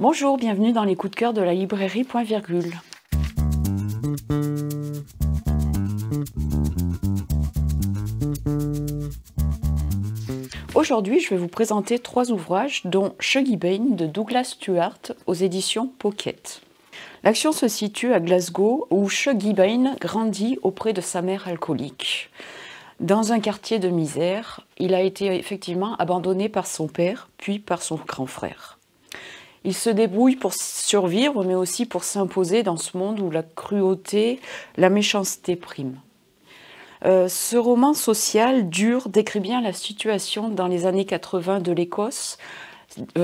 Bonjour, bienvenue dans les coups de cœur de la librairie Point Virgule. Aujourd'hui, je vais vous présenter 3 ouvrages, dont Shuggie Bain de Douglas Stuart aux éditions Pocket. L'action se situe à Glasgow, où Shuggie Bain grandit auprès de sa mère alcoolique. Dans un quartier de misère, il a été effectivement abandonné par son père, puis par son grand frère. Il se débrouille pour survivre, mais aussi pour s'imposer dans ce monde où la cruauté, la méchanceté priment. Ce roman social dur décrit bien la situation dans les années 80 de l'Écosse,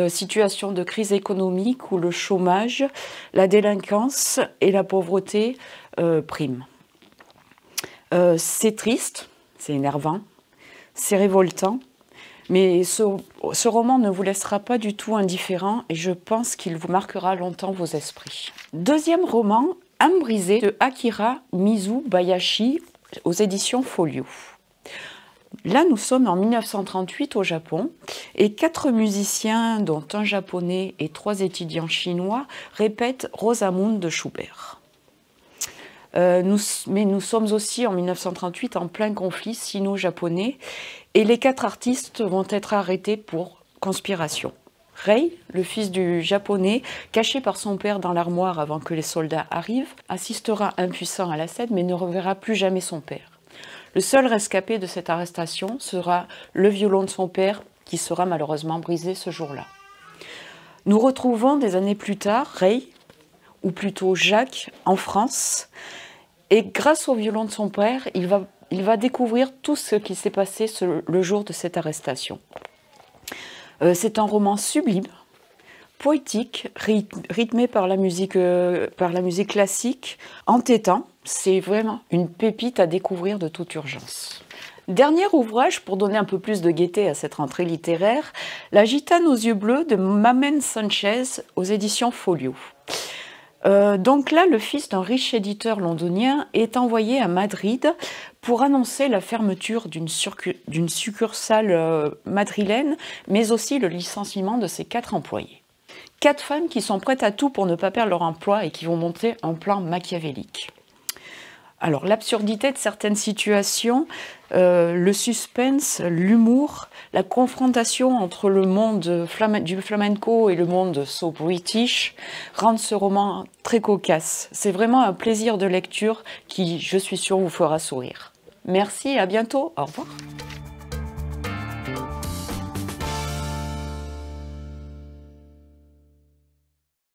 situation de crise économique où le chômage, la délinquance et la pauvreté priment. C'est triste, c'est énervant, c'est révoltant, mais ce roman ne vous laissera pas du tout indifférent et je pense qu'il vous marquera longtemps vos esprits. Deuxième roman, Âme brisée de Akira Mizubayashi aux éditions Folio. Là, nous sommes en 1938 au Japon et 4 musiciens, dont un japonais et 3 étudiants chinois, répètent Rosamunde de Schubert. Mais nous sommes aussi en 1938 en plein conflit sino-japonais et les 4 artistes vont être arrêtés pour conspiration. Rei, le fils du japonais, caché par son père dans l'armoire avant que les soldats arrivent, assistera impuissant à la scène mais ne reverra plus jamais son père. Le seul rescapé de cette arrestation sera le violon de son père qui sera malheureusement brisé ce jour-là. Nous retrouvons des années plus tard Rei, ou plutôt Jacques, en France, et grâce au violon de son père, il va découvrir tout ce qui s'est passé le jour de cette arrestation. C'est un roman sublime, poétique, rythmé par la musique classique, entêtant. C'est vraiment une pépite à découvrir de toute urgence. Dernier ouvrage pour donner un peu plus de gaieté à cette rentrée littéraire, La gitane aux yeux bleus de Mamen Sanchez aux éditions Folio. Donc là, le fils d'un riche éditeur londonien est envoyé à Madrid pour annoncer la fermeture d'une succursale madrilène, mais aussi le licenciement de ses 4 employés. 4 femmes qui sont prêtes à tout pour ne pas perdre leur emploi et qui vont monter un plan machiavélique. Alors, l'absurdité de certaines situations, le suspense, l'humour, la confrontation entre le monde du flamenco et le monde so-british rendent ce roman très cocasse. C'est vraiment un plaisir de lecture qui, je suis sûre, vous fera sourire. Merci et à bientôt. Au revoir.